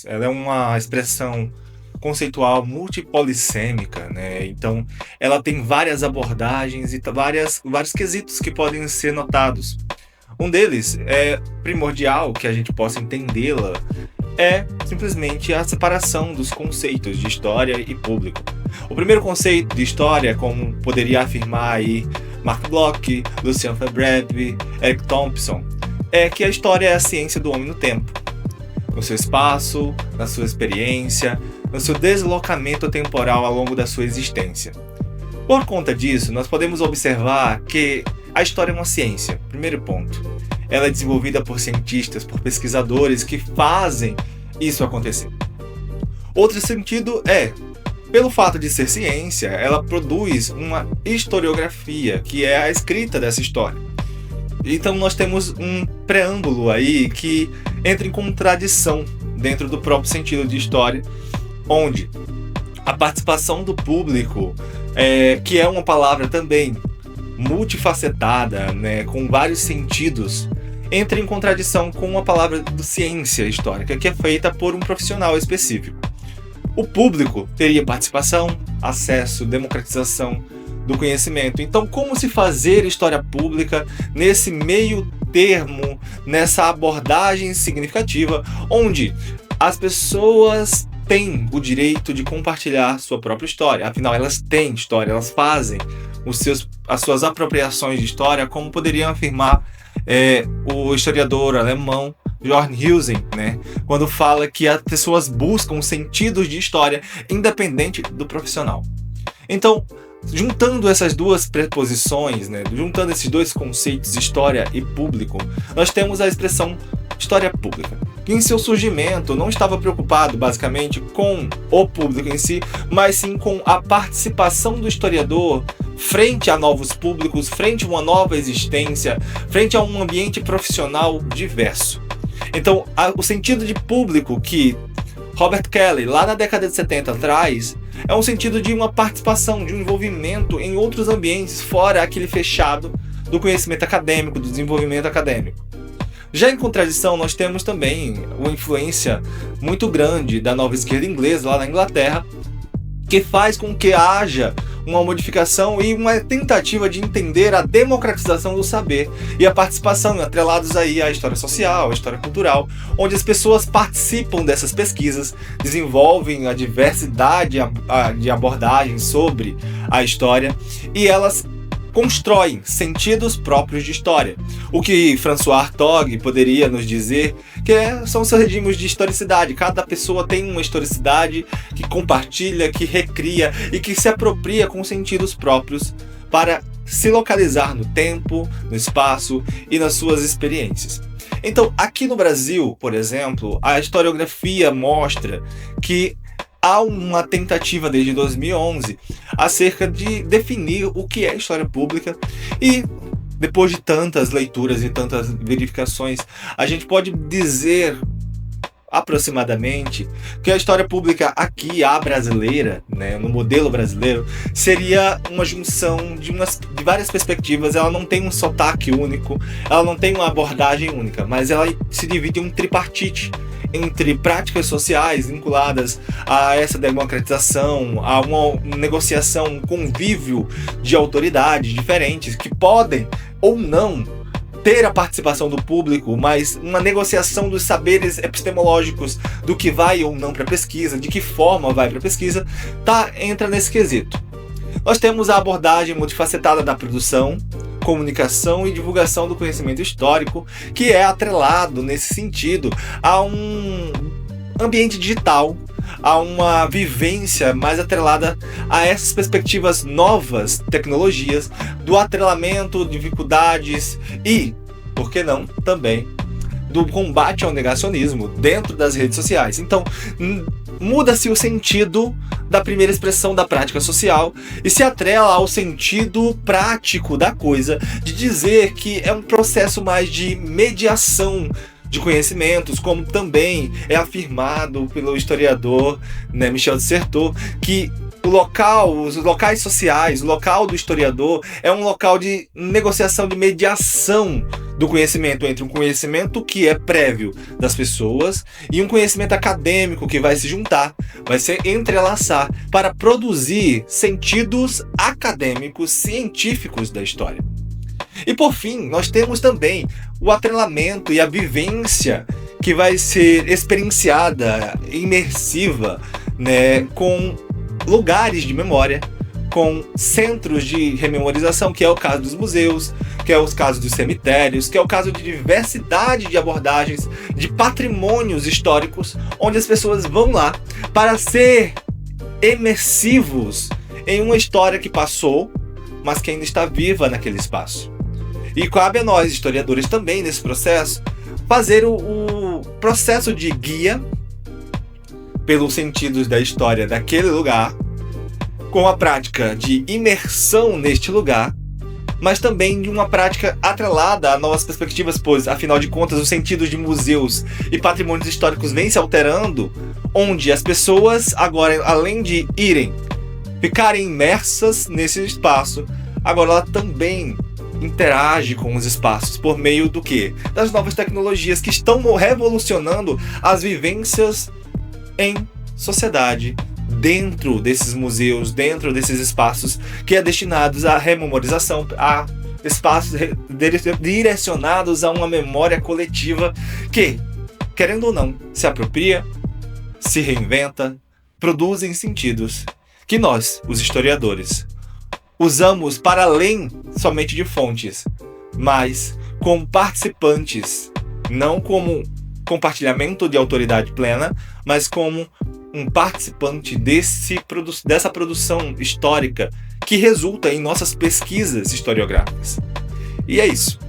formas. Ela é uma expressão conceitual multipolissêmica, né? Então, ela tem várias abordagens e vários quesitos que podem ser notados. Um deles é primordial que a gente possa entendê-la é simplesmente a separação dos conceitos de história e público. O primeiro conceito de história, como poderia afirmar aí Mark Bloch, Lucian Febvre, Eric Thompson, é que a história é a ciência do homem no tempo, no seu espaço, na sua experiência, no seu deslocamento temporal ao longo da sua existência. Por conta disso, nós podemos observar que a história é uma ciência, primeiro ponto. Ela é desenvolvida por cientistas, por pesquisadores que fazem isso acontecer. Outro sentido é, pelo fato de ser ciência, ela produz uma historiografia, que é a escrita dessa história. Então nós temos um preâmbulo aí que entra em contradição dentro do próprio sentido de história, onde a participação do público, que é uma palavra também multifacetada, né, com vários sentidos, entra em contradição com a palavra de ciência histórica, que é feita por um profissional específico. O público teria participação, acesso, democratização do conhecimento. Então, como se fazer história pública nesse meio termo, nessa abordagem significativa, onde as pessoas têm o direito de compartilhar sua própria história? Afinal, elas têm história, elas fazem as suas apropriações de história, como poderiam afirmar o historiador alemão Johann Huysing, né, quando fala que as pessoas buscam sentidos de história independente do profissional. Então, juntando essas duas preposições, né, juntando esses dois conceitos, história e público, nós temos a expressão história pública, que em seu surgimento não estava preocupado basicamente com o público em si, mas sim com a participação do historiador frente a novos públicos, frente a uma nova existência, frente a um ambiente profissional diverso. Então, o sentido de público que Robert Kelly, lá na década de 70, traz, é um sentido de uma participação, de um envolvimento em outros ambientes, fora aquele fechado do conhecimento acadêmico, do desenvolvimento acadêmico. Já em contradição, nós temos também uma influência muito grande da nova esquerda inglesa, lá na Inglaterra, que faz com que haja uma modificação e uma tentativa de entender a democratização do saber e a participação atrelados aí à história social, à história cultural, onde as pessoas participam dessas pesquisas, desenvolvem a diversidade de abordagens sobre a história e elas constroem sentidos próprios de história. O que François Hartog poderia nos dizer que são seus regimes de historicidade. Cada pessoa tem uma historicidade que compartilha, que recria e que se apropria com sentidos próprios para se localizar no tempo, no espaço e nas suas experiências. Então, aqui no Brasil, por exemplo, a historiografia mostra que há uma tentativa desde 2011 acerca de definir o que é história pública e, depois de tantas leituras e tantas verificações, a gente pode dizer aproximadamente que a história pública aqui, a brasileira, né, no modelo brasileiro, seria uma junção de várias perspectivas. Ela não tem um sotaque único, ela não tem uma abordagem única, mas ela se divide em um tripartite entre práticas sociais vinculadas a essa democratização, a uma negociação, um convívio de autoridades diferentes que podem ou não ter a participação do público, mas uma negociação dos saberes epistemológicos do que vai ou não para a pesquisa, de que forma vai para a pesquisa, entra nesse quesito. Nós temos a abordagem multifacetada da produção, comunicação e divulgação do conhecimento histórico, que é atrelado, nesse sentido, a um ambiente digital, a uma vivência mais atrelada a essas perspectivas novas, tecnologias, do atrelamento, dificuldades e, por que não, também do combate ao negacionismo dentro das redes sociais. Então, muda-se o sentido da primeira expressão da prática social e se atrela ao sentido prático da coisa, de dizer que é um processo mais de mediação de conhecimentos, como também é afirmado pelo historiador, né, Michel de Certeau, que os locais sociais, o local do historiador é um local de negociação, de mediação do conhecimento entre um conhecimento que é prévio das pessoas e um conhecimento acadêmico que vai se juntar, vai se entrelaçar para produzir sentidos acadêmicos, científicos da história. E por fim, nós temos também o atrelamento e a vivência que vai ser experienciada, imersiva, né, com lugares de memória, com centros de rememorização, que é o caso dos museus, que é o caso dos cemitérios, que é o caso de diversidade de abordagens, de patrimônios históricos, onde as pessoas vão lá para ser imersivos em uma história que passou, mas que ainda está viva naquele espaço. E cabe a nós, historiadores, também nesse processo, fazer o processo de guia pelos sentidos da história daquele lugar, com a prática de imersão neste lugar, mas também de uma prática atrelada a novas perspectivas, pois, afinal de contas, os sentidos de museus e patrimônios históricos vêm se alterando, onde as pessoas, agora, além de ficarem imersas nesse espaço, agora ela também interage com os espaços por meio do quê? Das novas tecnologias que estão revolucionando as vivências em sociedade, dentro desses museus, dentro desses espaços que é destinados à rememorização, a espaços direcionados a uma memória coletiva que, querendo ou não, se apropria, se reinventa, produzem sentidos que nós, os historiadores, usamos para além somente de fontes, mas como participantes, não como compartilhamento de autoridade plena, mas como um participante dessa produção histórica que resulta em nossas pesquisas historiográficas. E é isso.